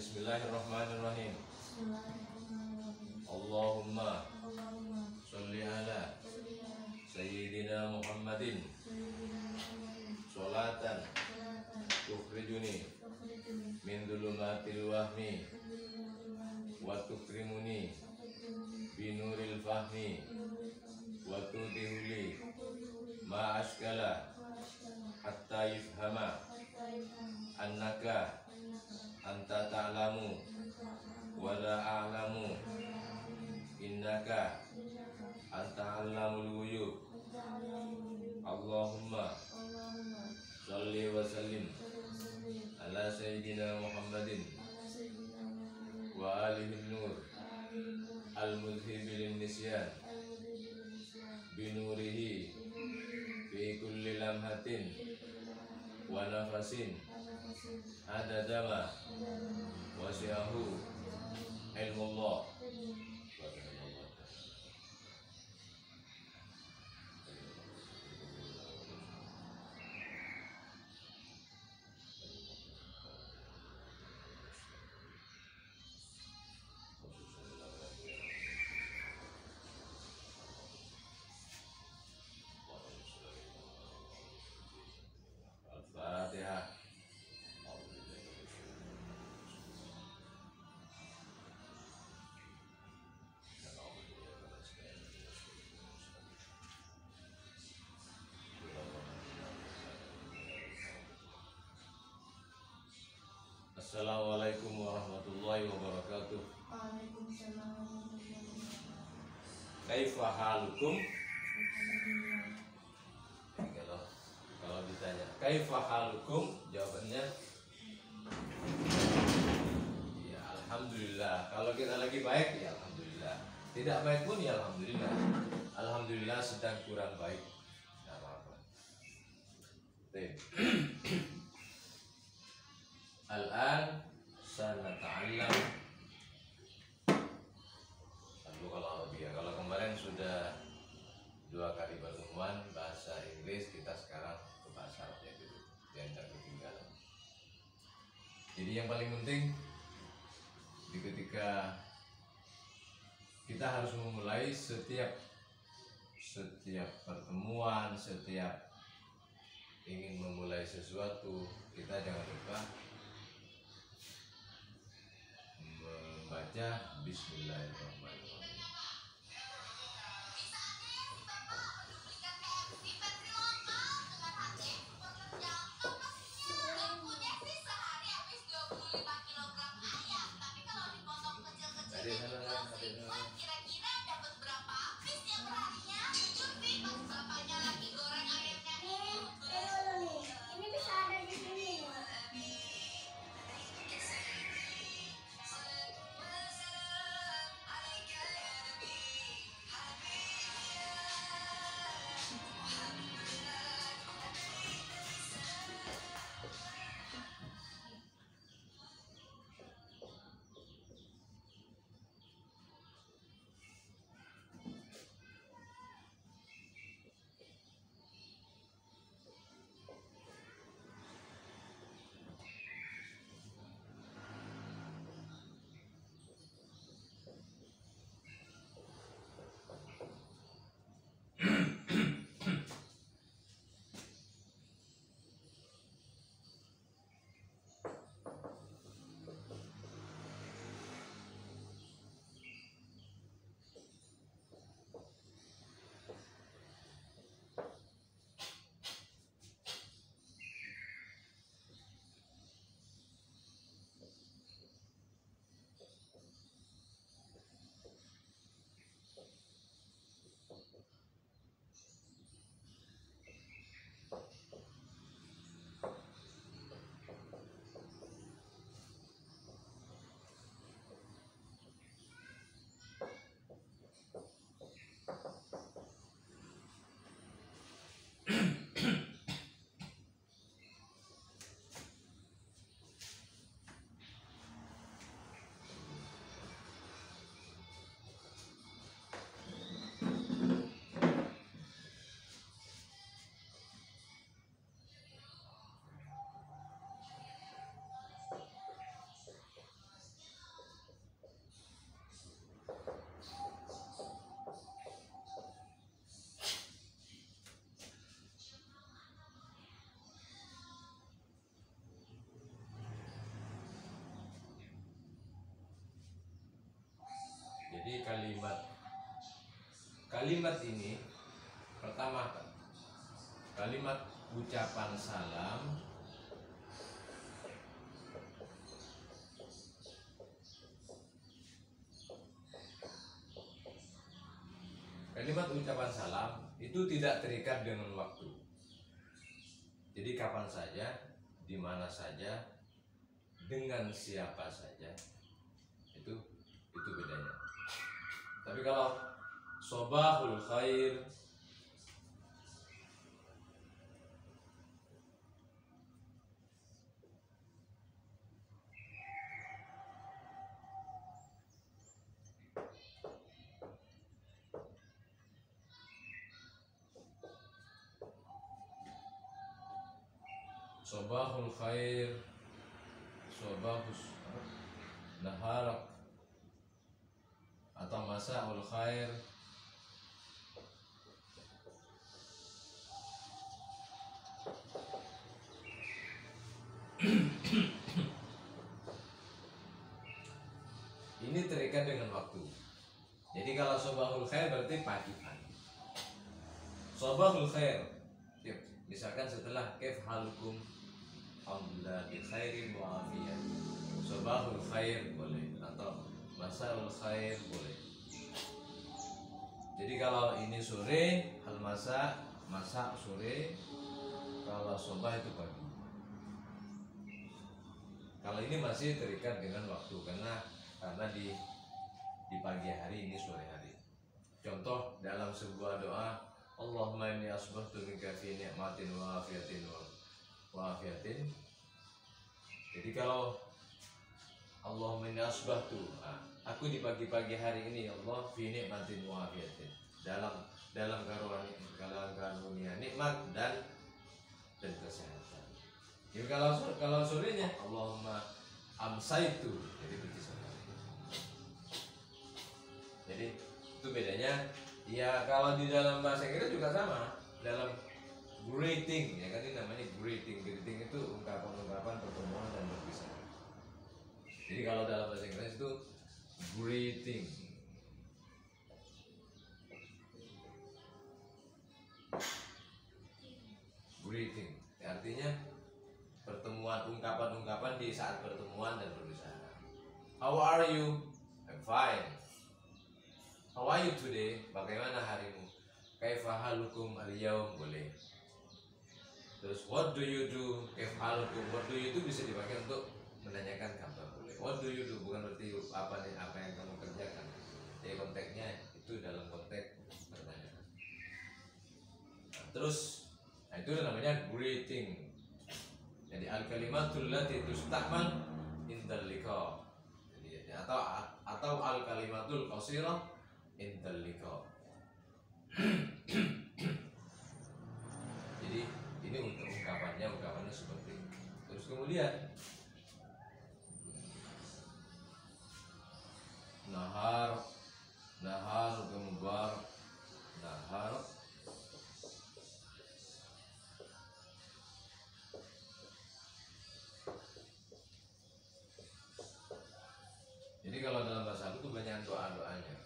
Bismillahirrahmanirrahim. Allahumma sholli ala Sayyidina Muhammadin sholatan tukhrijuni min dhulumatil wahmi wa tukrimuni binuril fahmi wa tudhili ma ashkala hatta yufhama annaka anta ta'lamu wa la a'lamu innaka anta 'allamul ghuyub. Allahumma sholli wa sallim ala sayyidina Muhammadin wa alihi nur al-mudhibil nisyan binurihi fi kulli lamhatin wa nafasin adadama wasi'ahu ilmullah. Al-Fatihah. Assalamualaikum warahmatullahi wabarakatuh. Waalaikumsalam warahmatullahi wabarakatuh. Kaifa halukum? Kalau ditanya kaifa halukum, jawabannya ya alhamdulillah. Kalau kita lagi baik ya alhamdulillah. Tidak baik pun ya alhamdulillah. Alhamdulillah sedang kurang baik. Tidak apa-apa. Al-an sanata'allam al-lughal arabiyyah. Kalau kemarin sudah 2 kali pertemuan bahasa Inggris, kita sekarang ke bahasa Arabnya dulu biar tidak ketinggalan. Jadi yang paling penting di ketika kita harus memulai setiap pertemuan, setiap ingin memulai sesuatu, kita jangan lupa membaca Bismillahirrahmanirrahim. Kira-kira dapat berapa piece ya perharinya? Jujur sih, pas bapaknya lagi goreng ayamnya ini bisa ada di sini. Jadi kalimat ini pertama, kalimat ucapan salam itu tidak terikat dengan waktu. Jadi kapan saja, di mana saja, dengan siapa saja, itu bedanya. Tapi kalau sobahul khair, sobahul khair, sobahus naharak, atau masaul khair, ini terikat dengan waktu. Jadi kalau sobahul khair berarti pagi-pagi. Sobahul khair, misalkan setelah kef halukum, alhamdulillah bi khairin wa afiyah. Sobahul khair boleh, atau masaul khair boleh. Jadi kalau ini sore, hal masa sore. Kalau sobah itu pagi. Kalau ini masih terikat dengan waktu, karena di pagi hari, ini sore hari. Contoh dalam sebuah doa, Allahumma inni asbahtu minka fi ni'matin wa afiyatin wa afiyatin. Jadi kalau Allahumma inni asbahtu, aku di pagi-pagi hari ini, Allah, fi ni'matin wa afiyatin, dalam karunia nikmat dan kesehatan. Jadi kalau sorenya Allahumma amsaitu, jadi pergi sore. Jadi itu bedanya. Ya kalau di dalam bahasa Inggris juga sama, dalam greeting, ya kan, ini namanya greeting. Greeting itu ungkapan-ungkapan pertemuan dan berpisah. Jadi kalau dalam bahasa Inggris itu greeting. Greeting artinya pertemuan, ungkapan-ungkapan di saat pertemuan dan perpisahan. How are you? I'm fine. How are you today? Bagaimana harimu? Kaifa halukum al-yaum, boleh. Terus what do you do? Kaifa halukum? What do you do bisa dipakai untuk menanyakan kabar, boleh. What do you do bukan berarti apa yang kamu kerjakan. Jadi konteksnya itu dalam konteks pertanyaan. Terus itu namanya greeting. Jadi al-kalimatul lati tusta'mal indal liqa. Jadi atau al-kalimatul qasirah indal liqa. Jadi ini untuk ungkapannya seperti ini. Terus kemudian nahar gembar, nahar. Jadi kalau dalam bahasa Arab itu banyak doa-doanya.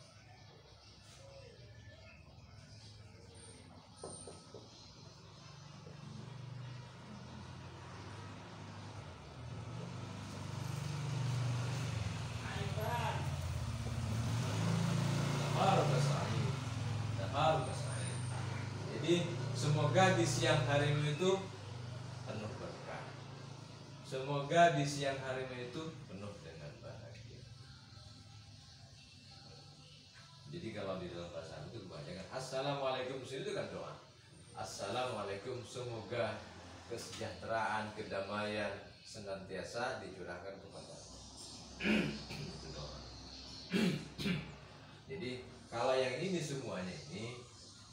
Jadi semoga di siang harimu itu penuh berkah. Semoga di siang harimu itu penuh dengan bahagia. Jadi kalau di dalam bahasa Arab itu kebanyakan assalamualaikum, itu kan doa. Assalamualaikum, semoga kesejahteraan, kedamaian senantiasa dicurahkan kepada. Itu doa. Jadi kalau yang ini semuanya ini,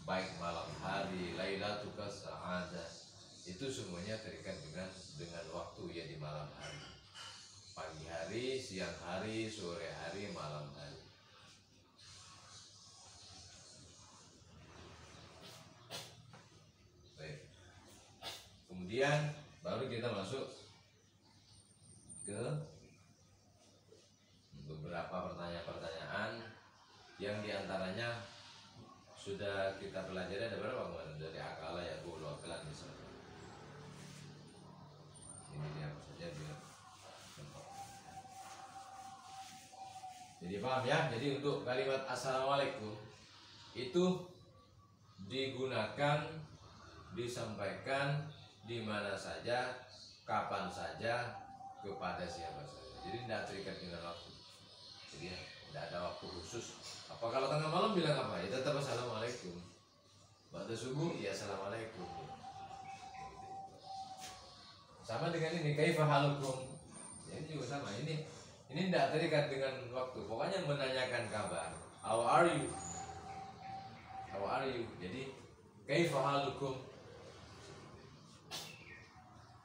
baik malam hari, Lailatul Sa'adah, itu semuanya terikat dengan waktu, ya, di malam hari. Pagi hari, siang hari, sore hari, malam hari. Baik. Kemudian baru kita masuk ke beberapa pertanyaan-pertanyaan yang diantaranya sudah kita pelajari ada berapa kemarin, dari akala ya bulu akalan misalnya. Ini dia apa saja biar contoh. Jadi paham ya. Jadi untuk kalimat assalamualaikum itu digunakan, disampaikan di mana saja, kapan saja, kepada siapa saja. Jadi tidak terikat dengan waktu. Jadi ya, tidak ada waktu khusus. Apa kalau tengah malam bilang apa? Ya tetap assalamualaikum. Waktu subuh ya assalamualaikum. Sama dengan ini, kaifa halukum. Ya, ini juga sama. Ini tidak terikat dengan waktu. Pokoknya menanyakan kabar. How are you? How are you? Jadi kaifa halukum.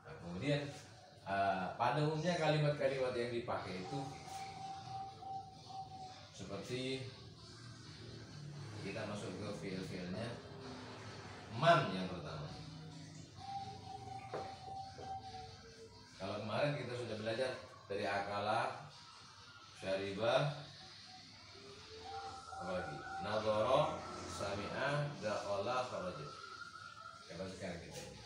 Nah, kemudian pada umumnya kalimat-kalimat yang dipakai itu seperti kita masuk ke fiil-fiilnya. Man yang pertama. Kalau kemarin kita sudah belajar dari akala, syariba, apa lagi? Nadhara, sami'a, dakhala, kharaja. Coba sekarang kita ini.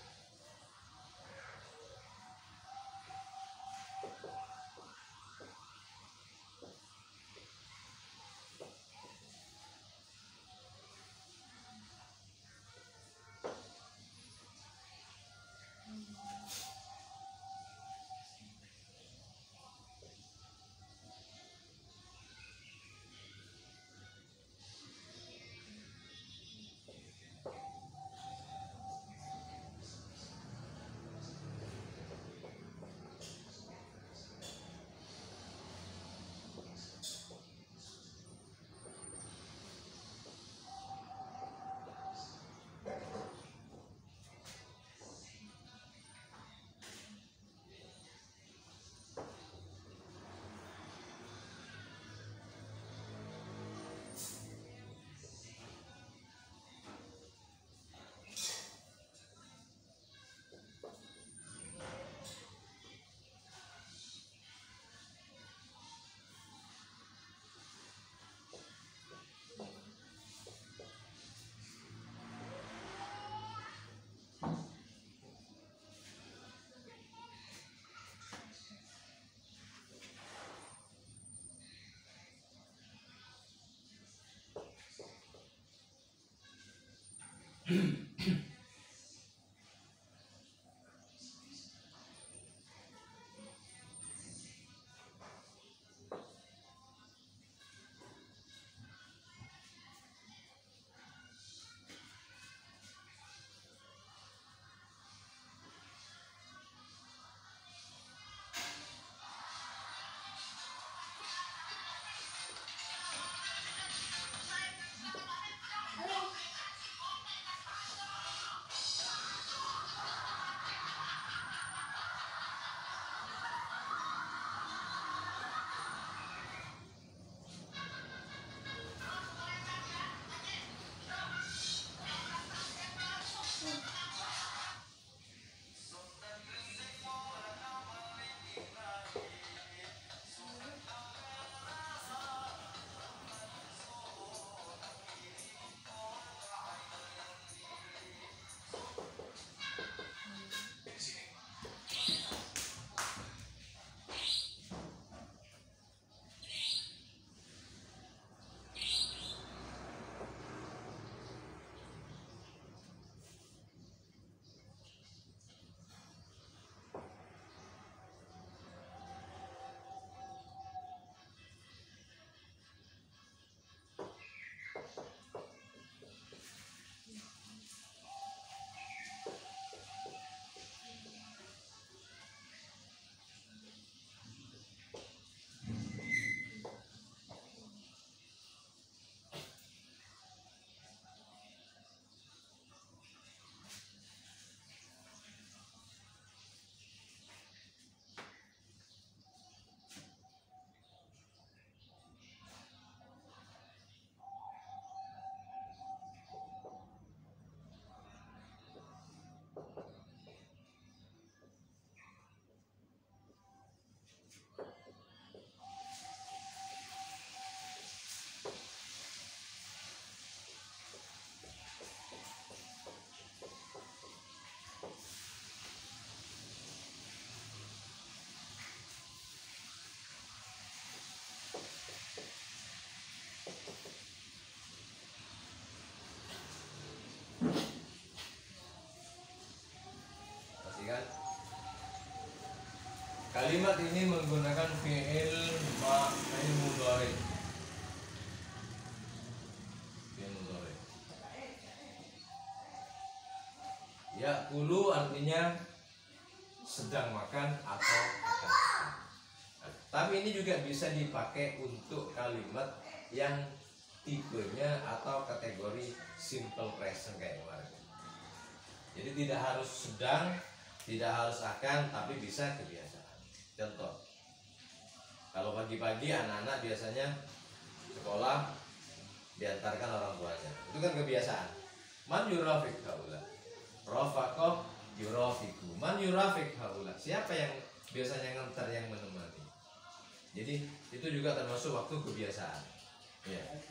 Kalimat ini menggunakan fi'il mudhari. Fi'il mudhari. Ya'kulu artinya sedang makan atau akan makan. Nah, tapi ini juga bisa dipakai untuk kalimat yang tipenya atau kategori simple present kayak kemarin. Jadi tidak harus sedang, tidak harus akan, tapi bisa kebiasaan. Contoh, kalau pagi-pagi anak-anak biasanya sekolah diantarkan orang tuanya, itu kan kebiasaan. Man yurafik haula, rafaqah yurafiku. Man yurafik haula, siapa yang biasanya ngantar, yang menemani. Jadi itu juga termasuk waktu kebiasaan. Ya.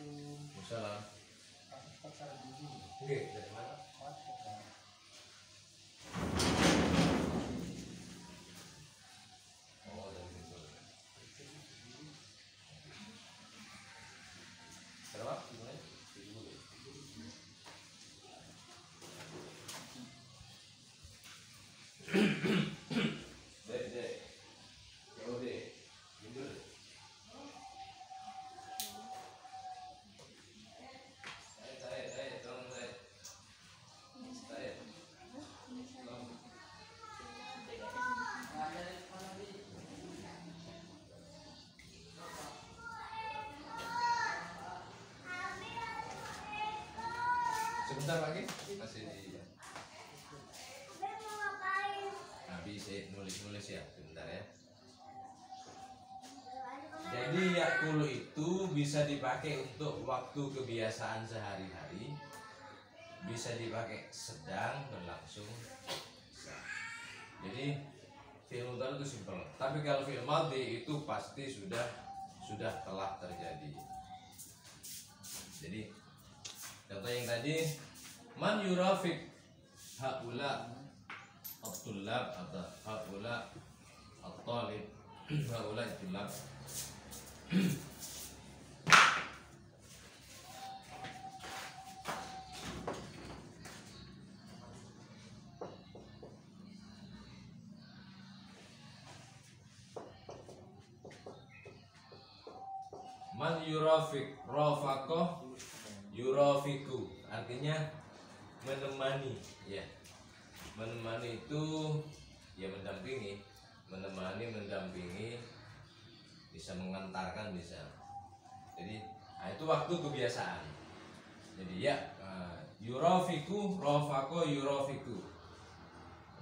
Misalnya. Oke, dari mana? Oh, dari situ. Berapa? Gimana? Sebentar lagi masih di habis nulis ya, sebentar ya. Jadi ya'kulu itu bisa dipakai untuk waktu kebiasaan sehari-hari, bisa dipakai sedang, berlangsung. Jadi fi'il mudhari itu simpel. Tapi kalau fi'il madhi itu pasti sudah telah terjadi. Jadi contoh yang tadi, man yurafik haula at-tullab atau haula at-talib, haula at-tullab. Man yurafik, rafaqah yurafiku, artinya menemani, ya. Menemani itu ya mendampingi, mendampingi, bisa mengantarkan, bisa. Jadi itu waktu kebiasaan. Jadi ya yurafiku, rafaqah yurafiku,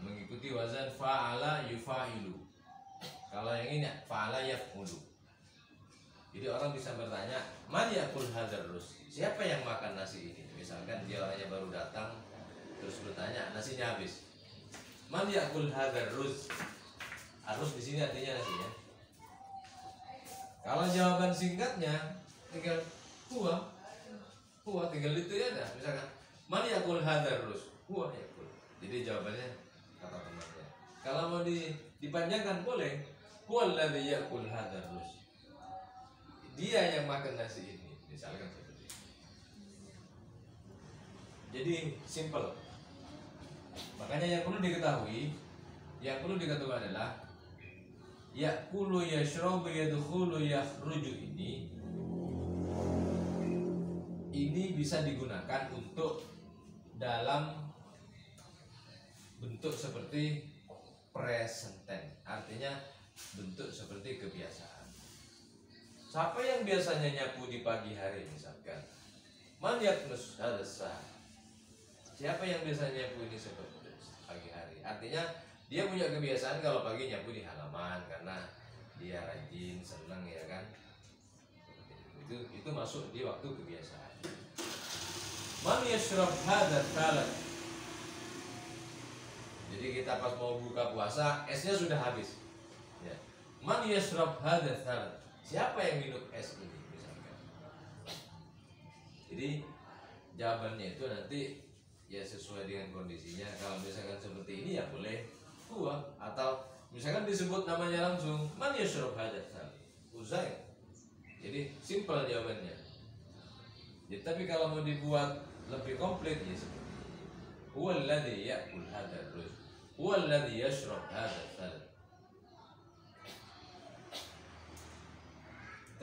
mengikuti wazan fa'ala yufa'ilu. Kalau yang ini fa'ala yaf'ulu. Jadi orang bisa bertanya, man yakul hadzal rus, siapa yang makan nasi ini? Misalkan dia orangnya baru datang, terus bertanya, nasinya habis. Man yakul hadzal rus, arus di sini artinya nasinya. Kalau jawaban singkatnya, tinggal huwa, tinggal itu ya dah. Misalkan, man yakul hadzal rus, huwa yakul. Jadi jawabannya kata temannya. Kalau mau dipanjangkan boleh, huwa alladzi yakul hadzal rus. Dia yang makan nasi ini, misalkan seperti itu. Jadi simple. Makanya yang perlu diketahui adalah ya'kulu yashrabu yadkhulu yakhruju ini bisa digunakan untuk dalam bentuk seperti present tense, artinya bentuk seperti kebiasaan. Siapa yang biasanya nyapu di pagi hari, misalkan man yaknus hadasa, siapa yang biasanya nyapu ini seperti pagi hari, artinya dia punya kebiasaan kalau pagi nyapu di halaman karena dia rajin, senang, ya kan. Itu masuk di waktu kebiasaan. Man yashrab hadzal thalab, jadi kita pas mau buka puasa esnya sudah habis, ya. Man yashrab hadzal thalab, siapa yang minum es ini, misalkan. Jadi jawabannya itu nanti ya sesuai dengan kondisinya. Kalau misalkan seperti ini ya boleh huwa, atau misalkan disebut namanya langsung man yashrab hadzal thalab, Uzair. Jadi simpel jawabannya. Jadi, tapi kalau mau dibuat lebih komplit ya seperti ini. Huwa alladzi ya'kul hadzal ruz, huwa alladzi yashrab hadzal thalab.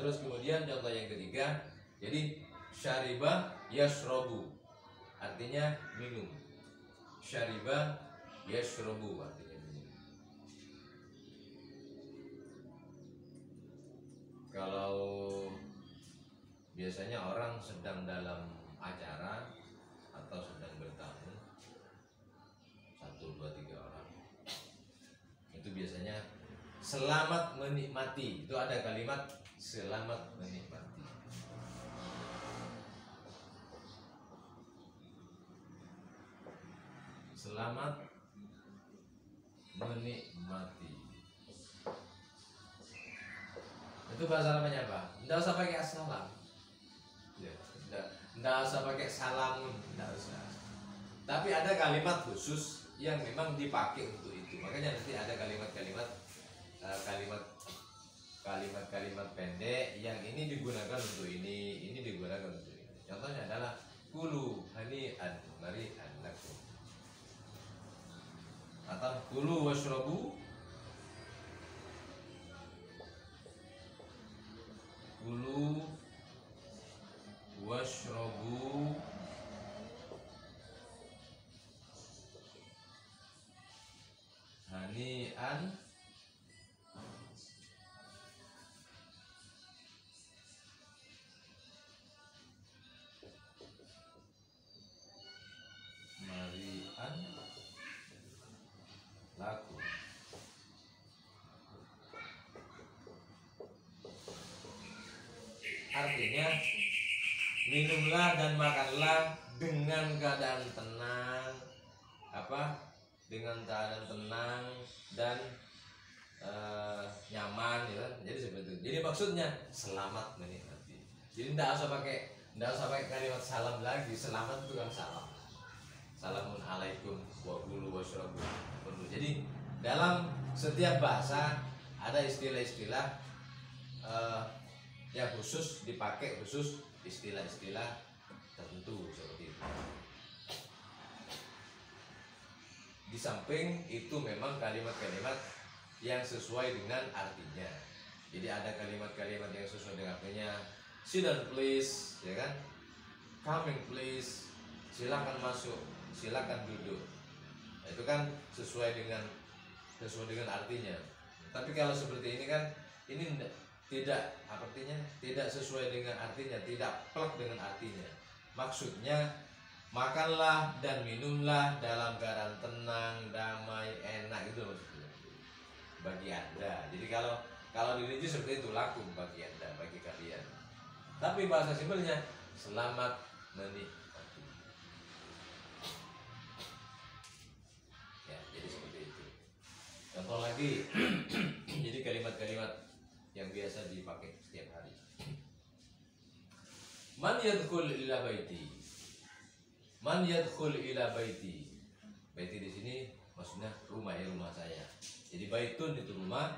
terus kemudian contoh yang ketiga, jadi syariba yashrobu artinya minum. Syariba yashrobu artinya minum. Kalau biasanya orang sedang dalam acara atau sedang bertamu, 1, 2, 3 orang, itu biasanya selamat menikmati. Itu ada kalimat selamat menikmati. Selamat menikmati. Itu bahasa namanya apa? Nggak usah pakai salam. Ya, nggak usah pakai salamun, nggak usah. Tapi ada kalimat khusus yang memang dipakai untuk itu. Makanya nanti ada kalimat pendek yang ini digunakan untuk ini digunakan untuk ini. Contohnya adalah kulu hani'an mari'an lakum, atau kulu washrabu, kulu washrabu hani'an mari'an lakum. Artinya minumlah dan makanlah dengan keadaan tenang, dengan keadaan tenang dan nyaman, ya kan? Jadi seperti itu. Jadi maksudnya selamat menikmati. Jadi tidak usah pakai kalimat salam lagi. Selamat itu kan salam. Salamun alaikum wa kulu washrabu. Jadi dalam setiap bahasa ada istilah-istilah yang khusus dipakai, khusus istilah-istilah tertentu seperti itu. Di samping itu memang kalimat-kalimat yang sesuai dengan artinya. Jadi ada kalimat-kalimat yang sesuai dengan artinya. Sit down please, ya kan? Coming please, silakan masuk, silakan duduk. Nah, itu kan sesuai dengan artinya. Tapi kalau seperti ini kan ini tidak artinya tidak sesuai dengan artinya, tidak plek dengan artinya. Maksudnya makanlah dan minumlah dalam keadaan tenang, damai, enak, itu maksudnya bagi Anda. Jadi kalau di Indonesia seperti itu, lakum bagi Anda, bagi kalian. Tapi bahasa simpelnya selamat menikmati. Ya, jadi seperti itu. Contoh lagi, jadi kalimat-kalimat yang biasa dipakai setiap hari. Man yadkhul ila baiti. Man yadkhul ila baiti. Baiti di sini maksudnya rumah, ya, rumah saya. Jadi baitun itu rumah,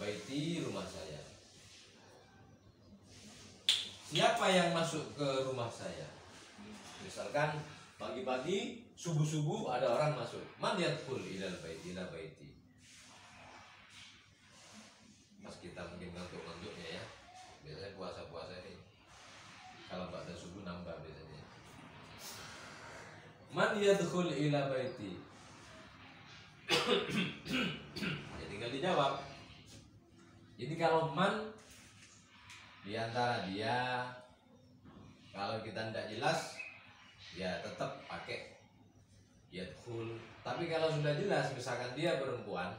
baiti rumah saya. Siapa yang masuk ke rumah saya? Misalkan pagi-pagi, subuh-subuh ada orang masuk. Man yadkhul ila baiti. Mas kita mungkin ngantuk-ngantuknya ya. Biasanya puasa-puasa ini kalau pada subuh nambah biasanya. Man yadkhul ila baiti. Ya tinggal dijawab. Jadi kalau man diantara dia, kalau kita tidak jelas ya tetap pakai yadkhul. Tapi kalau sudah jelas, misalkan dia perempuan,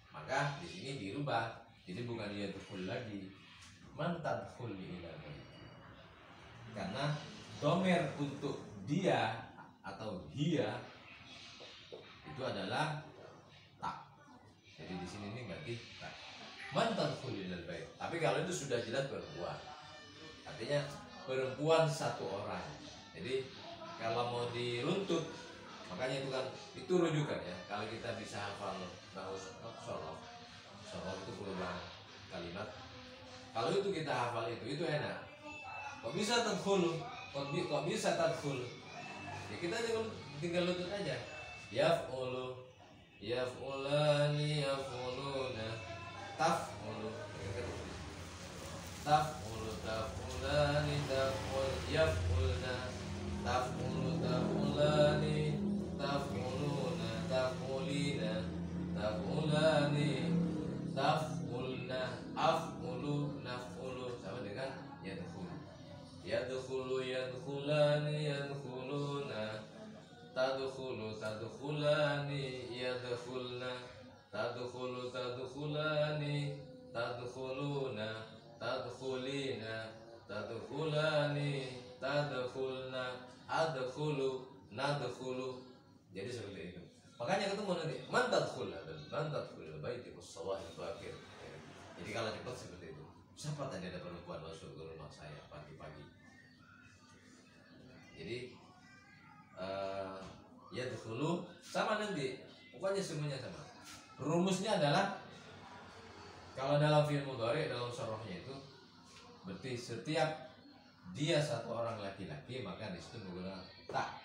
maka di sini dirubah. Jadi bukan yadkhul lagi, man tadkhul ila baiti. Karena domer untuk dia atau dia itu adalah tak. Jadi di sini ini ganti tak. Man tadkhul ila baiti. Tapi kalau itu sudah jelas perempuan, artinya perempuan satu orang. Jadi kalau mau diruntut, makanya itu kan itu rujukan ya. Kalau kita bisa hafal bahwa sorof itu perubahan kalimat. Kalau itu kita hafal itu enak. Kok bisa tadkhul? Kok bisa tadkhul? Ya kita tinggal lutut aja. Yaf'ulu, yaf'ulani, yaf'uluna, taf'ulu. taf'ulu taf'ulani taf'ul yaf'ulna taf'ulu taf'ulani taf'uluna taf'ulina taf'ulani taf'ulna af'ulu naf'ulu sama dengan yadkhulu yadkhulu yadkhulani yadkhuluna tadkhulu tadkhulani yadkhulna tadkhulu tadkhulani tadkhuluna tadkhulina tadkhulani tadkhulna adkhulu nadkhulu. Jadi seperti itu. Makanya ketemu nanti man tadkhulul baiti was-sawahil bakir. Jadi kalau cepat seperti itu. Siapa tadi ada perempuan masuk ke rumah saya pagi-pagi? Jadi yadkhulu sama nanti. Pokoknya semuanya sama. Rumusnya adalah kalau dalam fi'il mudhari dalam syarahnya itu berarti setiap dia satu orang laki-laki maka di situ menggunakan ta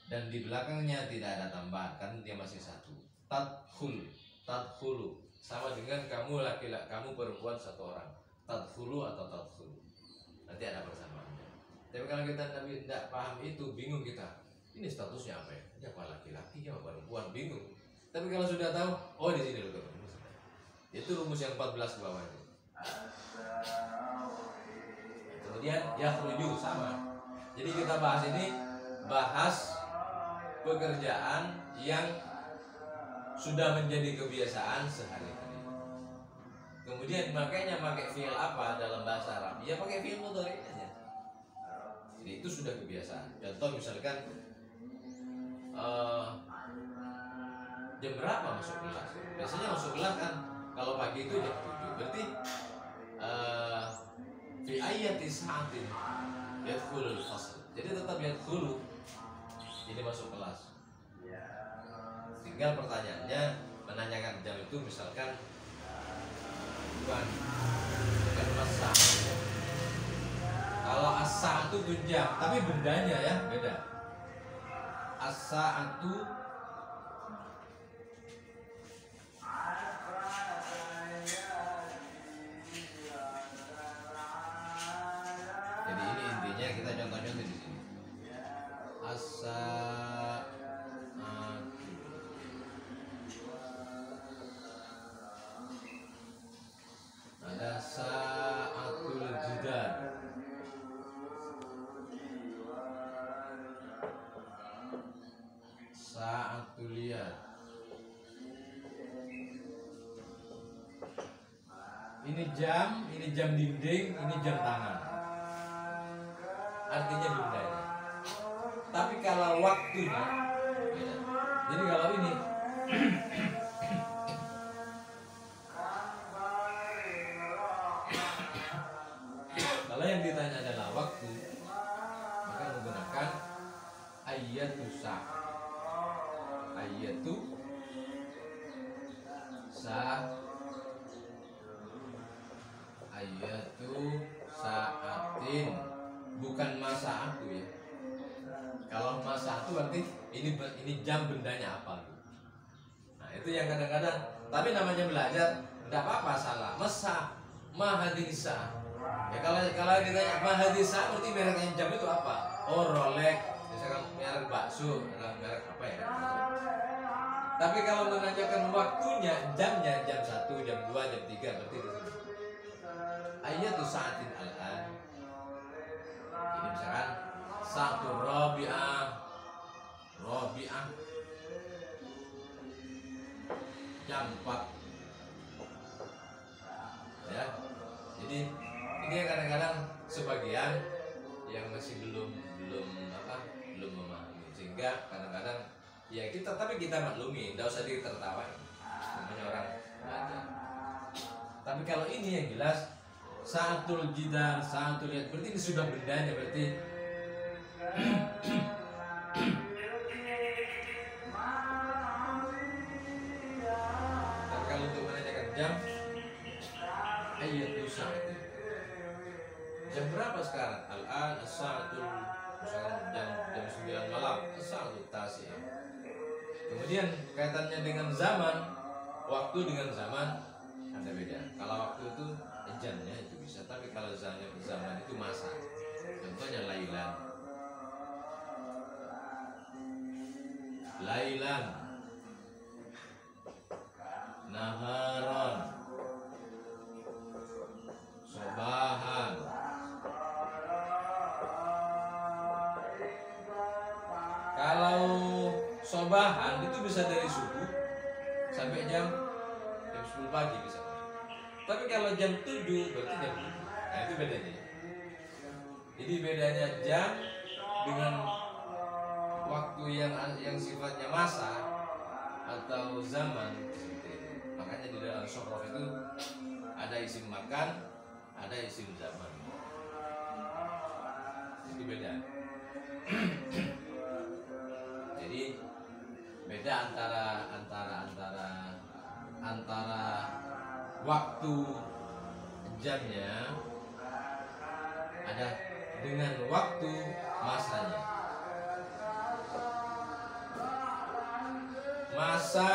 dan di belakangnya tidak ada tambahan kan dia masih satu. Tadkhulu sama dengan kamu laki-laki, kamu perempuan satu orang. Tadkhulu atau tadkhulu. Nanti ada persamaannya. Tapi kalau kita tidak paham itu bingung kita. Ini statusnya apa ya? Dia apa laki-laki, dia apa perempuan, bingung. Tapi kalau sudah tahu, oh di sini loh rumusnya. Itu rumus yang 14 ke bawah itu. Kemudian yakhruju sama. Jadi kita bahas ini pekerjaan yang sudah menjadi kebiasaan sehari-hari. Kemudian makanya pakai fi'il apa dalam bahasa Arab? Ya pakai fi'il mudhari aja. Jadi itu sudah kebiasaan. Contoh misalkan jam berapa masuk kelas? Biasanya masuk kelas kan kalau pagi itu jam 7. Berarti fi ayyati sa'atin yadkhulul fasl. Jadi tetap yadkhulu. Jadi masuk kelas. Tinggal pertanyaannya menanyakan jam itu misalkan bukan masa. Kalau asa itu jam, tapi bendanya ya beda. As-sa'atu jadi ini intinya kita contoh-contoh di sini. As-sa'atu ada sa'atul jidar. Sa'atul liyad. Ini jam dinding, ini jam tangan. Artinya bendanya. Tapi kalau waktunya beda. Jadi kalau ini kalau yang ditanya adalah waktu, maka menggunakan ayyatu sa'. Ayyatu sa' ayyatu sa'atin, bukan masa aku ya. Kalau masa itu berarti ini jam bendanya apa? Nah itu yang kadang-kadang. Tapi namanya belajar, tidak apa-apa salah. Masa mahadisa. Ya kalau ditanya mahadisa, berarti mereknya jam itu apa? Oh Rolex, misalkan merek bakso, merek apa ya? Tapi kalau menanyakan waktunya, jamnya jam 1, jam 2, jam 3, berarti di sini. Ayyatu sa'atin al-an. Ini misalkan satu Rabi'ah jam 4 ya. Jadi ini kadang-kadang sebagian yang masih belum memahami, sehingga kadang-kadang ya tapi kita maklumi, tidak usah ditertawain, namanya orang belajar. Tapi kalau ini yang jelas sa'atul jidar, sa'atul liyad, berarti ini sudah bendanya, berarti tapi kalau untuk menanyakan jam, ayyatu sa'atin, jam berapa sekarang? Al-an as-sa'atul, misalkan jam 9 malam, as-sa'atul tasi'ah. Kemudian kaitannya dengan zaman, waktu dengan zaman ada beda. Kalau waktu itu jamnya itu bisa. Tapi kalau zaman itu masa. Contohnya lailan. Lailan, naharon, sobahan. Kalau sobahan itu bisa dari subuh sampai jam 10 pagi bisa. Tapi kalau jam 7 berarti jam 7. Nah itu bedanya. Jadi bedanya jam dengan waktu yang sifatnya masa atau zaman seperti itu. Makanya di dalam sorof itu ada isim makan, ada isim zaman. Itu beda. Jadi beda antara waktu jamnya ada dengan waktu masanya. Masa